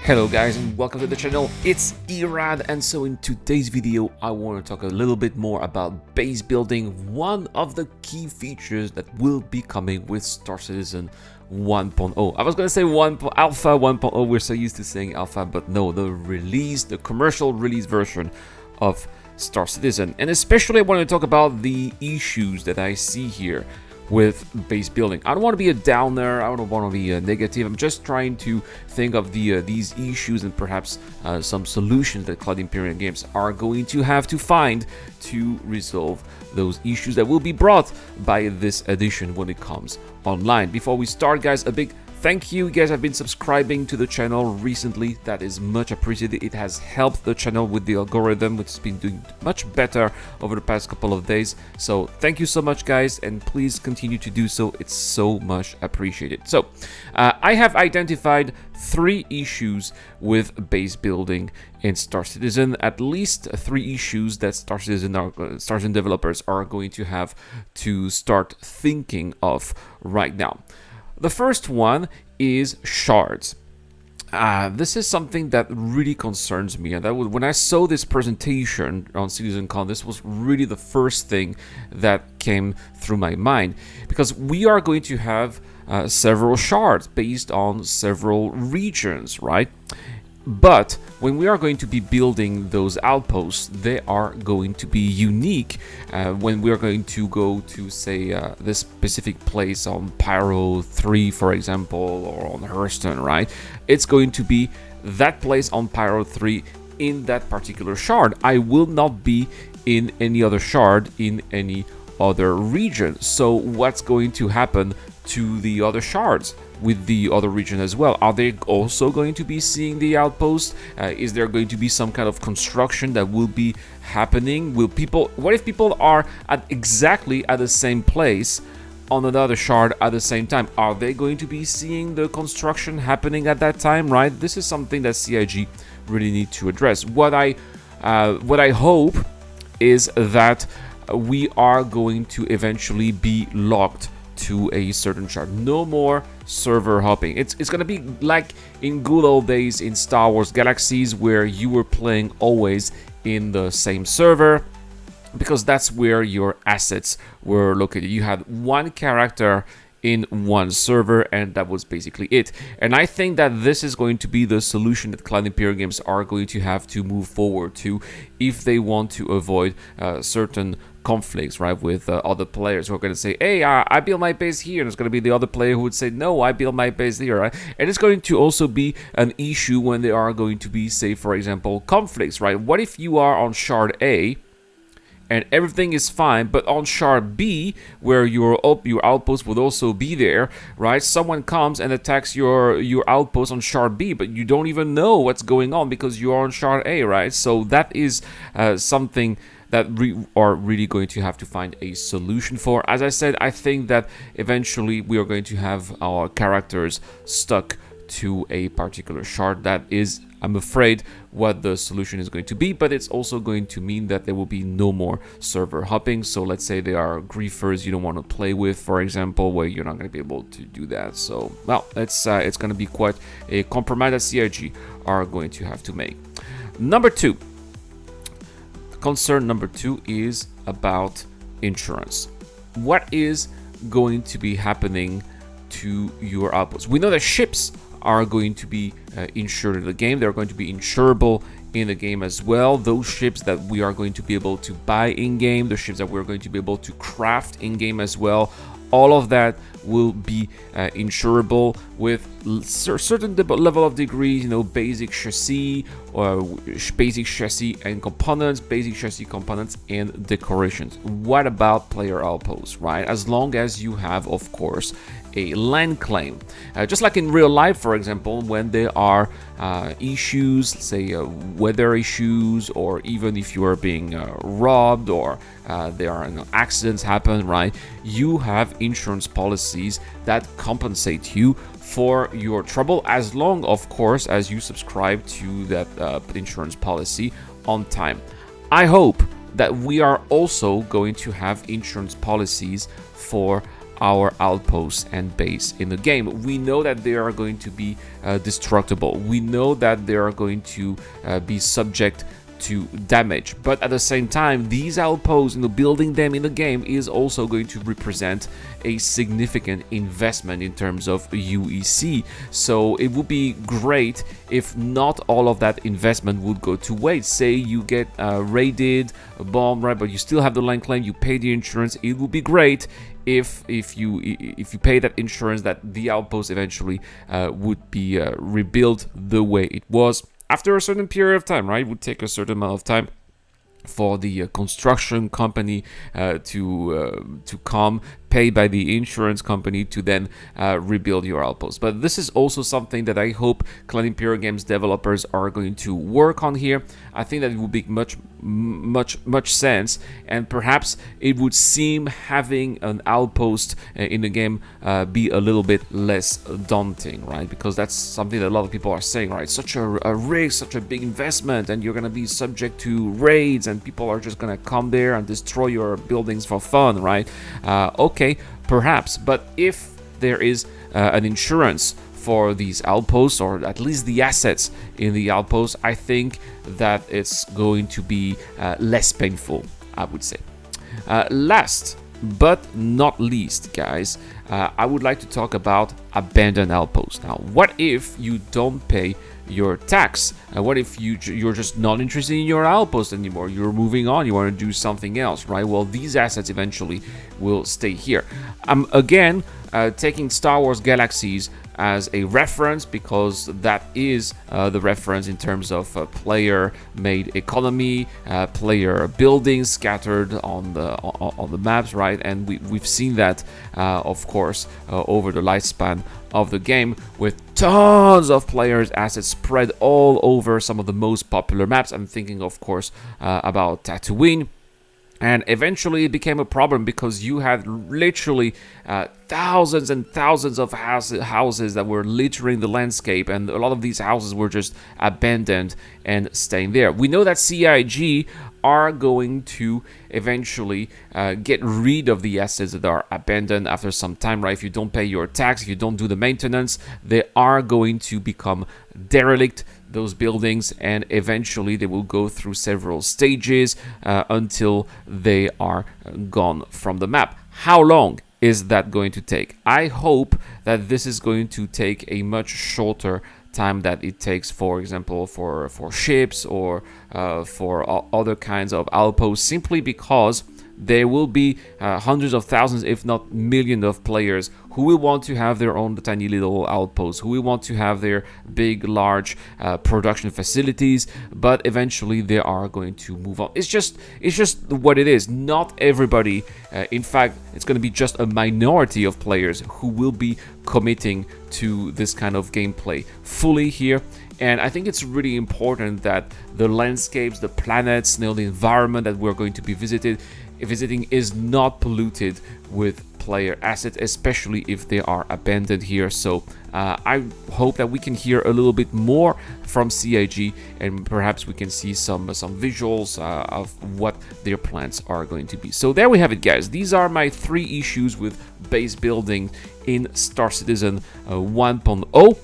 Hello guys and welcome to the channel, it's Irad, and so in today's video I want to talk a little bit more about base building, one of the key features that will be coming with Star Citizen 1.0. I was going to say Alpha 1.0, we're so used to saying Alpha, but no, the commercial release version of Star Citizen. And especially I want to talk about the issues that I see here with base building. I don't want to be a downer, I don't want to be a negative. I'm just trying to think of these issues and perhaps some solutions that Cloud Imperium Games are going to have to find to resolve those issues that will be brought by this edition when it comes online. Before we start, guys, a big thank you. You guys have been subscribing to the channel recently. That is much appreciated. It has helped the channel with the algorithm, which has been doing much better over the past couple of days. So thank you so much, guys, and please continue to do so. It's so much appreciated. So I have identified 3 issues with base building in Star Citizen. At least 3 issues that Star Citizen developers are going to have to start thinking of right now. The first one is shards. This is something that really concerns me, and that was when I saw this presentation on CitizenCon. This was really the first thing that came through my mind, because we are going to have several shards based on several regions, right? But when we are going to be building those outposts, they are going to be unique. When we are going to go to, say, this specific place on Pyro 3, for example, or on Hurston, right? It's going to be that place on Pyro 3 in that particular shard. I will not be in any other shard in any other region. So what's going to happen to the other shards with the other region as well? Are they also going to be seeing the outpost? Is there going to be some kind of construction that will be happening? What if people are exactly at the same place on another shard at the same time? Are they going to be seeing the construction happening at that time, right? This is something that CIG really need to address. What I hope is that we are going to eventually be locked to a certain shard. No more server hopping. It's gonna be like in good old days in Star Wars Galaxies, where you were playing always in the same server, because that's where your assets were located. You had one character in one server, and that was basically it. And I think that this is going to be the solution that Cloud Imperium Games are going to have to move forward to if they want to avoid certain conflicts, right, with other players who are going to say, hey, I build my base here, and there's going to be the other player who would say, no, I build my base here, right? And it's going to also be an issue when there are going to be, say, for example, conflicts, right? What if you are on shard A and everything is fine, but on shard B, where your outpost would also be there, right? Someone comes and attacks your outpost on shard B, but you don't even know what's going on because you are on shard A, right? So that is something that we are really going to have to find a solution for. As I said, I think that eventually we are going to have our characters stuck to a particular shard. That is, I'm afraid, what the solution is going to be, but it's also going to mean that there will be no more server hopping. So let's say there are griefers you don't want to play with, for example, where you're not going to be able to do that. So, well, it's going to be quite a compromise that CIG are going to have to make. Concern number 2 is about insurance. What is going to be happening to your outposts? We know that ships are going to be insured in the game. They're going to be insurable in the game as well. Those ships that we are going to be able to buy in-game, the ships that we're going to be able to craft in-game as well, all of that will be insurable with certain level of degree, you know, basic chassis and components, basic chassis components and decorations. What about player outposts, right? As long as you have, of course, a land claim. Just like in real life, for example, when there are issues, say weather issues, or even if you are being robbed, or there are accidents happen, right? You have insurance policies that compensate you for your trouble, as long, of course, as you subscribe to that insurance policy on time. I hope that we are also going to have insurance policies for our outposts and base in the game. We know that they are going to be destructible. We know that they are going to be subject to damage, but at the same time, these outposts, building them in the game is also going to represent a significant investment in terms of UEC. So it would be great if not all of that investment would go to waste. Say you get raided, bombed, right, but you still have the land claim, you pay the insurance. It would be great if you pay that insurance, that the outpost eventually would be rebuilt the way it was. After a certain period of time, right? It would take a certain amount of time for the construction company to come, paid by the insurance company to then rebuild your outpost. But this is also something that I hope Clan Imperial Games developers are going to work on here. I think that it would make much sense, and perhaps it would seem having an outpost in the game be a little bit less daunting, right? Because that's something that a lot of people are saying, right? Such a risk, such a big investment, and you're going to be subject to raids, and people are just going to come there and destroy your buildings for fun, right? Okay, perhaps, but if there is an insurance for these outposts, or at least the assets in the outposts, I think that it's going to be less painful, I would say. Last but not least, guys, I would like to talk about abandoned outposts. Now, what if you don't pay your tax? What if you're just not interested in your outpost anymore? You're moving on, you want to do something else, right? Well, these assets eventually will stay here. Again, taking Star Wars Galaxies as a reference, because that is the reference in terms of player-made economy, player buildings scattered on the maps, right? And we've seen that, of course, over the lifespan of the game, with tons of players' assets spread all over some of the most popular maps. I'm thinking, of course, about Tatooine. And eventually it became a problem because you had literally thousands and thousands of houses that were littering the landscape, and a lot of these houses were just abandoned and staying there. We know that CIG are going to eventually get rid of the assets that are abandoned after some time, right? If you don't pay your tax, if you don't do the maintenance, they are going to become derelict, those buildings, and eventually they will go through several stages until they are gone from the map. How long is that going to take? I hope that this is going to take a much shorter time that it takes, for example, for ships or for other kinds of outposts, simply because there will be hundreds of thousands, if not millions, of players who will want to have their own tiny little outposts, who will want to have their big, large production facilities, but eventually they are going to move on. It's just what it is. Not everybody, in fact, it's going to be just a minority of players who will be committing to this kind of gameplay fully here. And I think it's really important that the landscapes, the planets, the environment that we're going to be visiting is not polluted with player assets, especially if they are abandoned here. So I hope that we can hear a little bit more from CIG, and perhaps we can see some visuals of what their plans are going to be. So there we have it, guys. These are my 3 issues with base building in Star Citizen 1.0.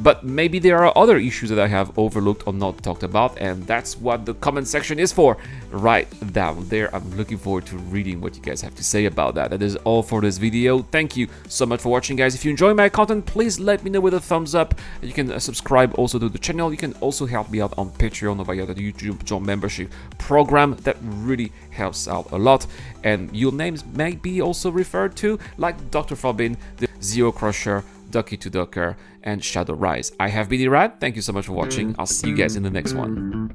But maybe there are other issues that I have overlooked or not talked about, and that's what the comment section is for, right down there. I'm looking forward to reading what you guys have to say about that. That is all for this video. Thank you so much for watching, guys. If you enjoy my content, please let me know with a thumbs up. You can subscribe also to the channel. You can also help me out on Patreon or via the YouTube Join membership program. That really helps out a lot, and your names may be also referred to, like Dr. Fabin, the Zero Crusher, Ducky to Docker, and Shadow Rise. I have been Irad. Thank you so much for watching. I'll see you guys in the next one.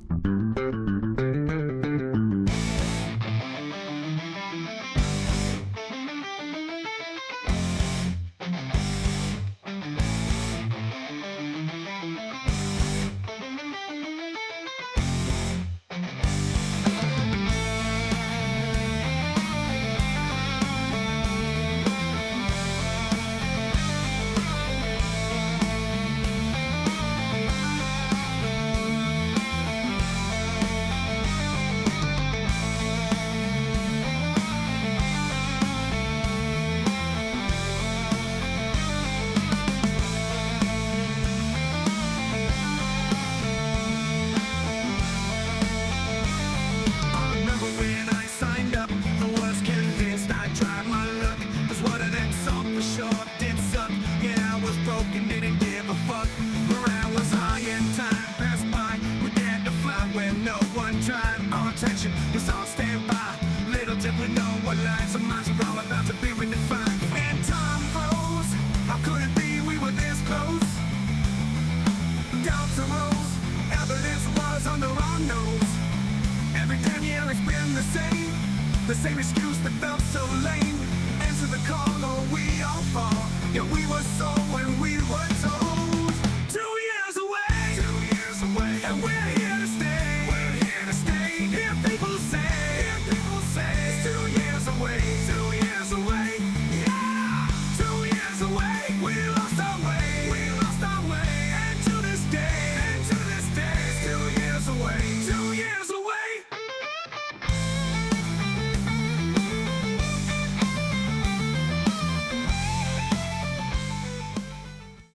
our lives, our minds are all about to be redefined. And time froze. How could it be we were this close? Doubts arose, evidence was under our nose. Every damn year it's been the same excuse that felt so lame. Answer the call or we all fall. Yeah, we were so when we were told. 2 years away, 2 years away, and we're here to stay. We're here to stay. Hear people say, it's 2 years away.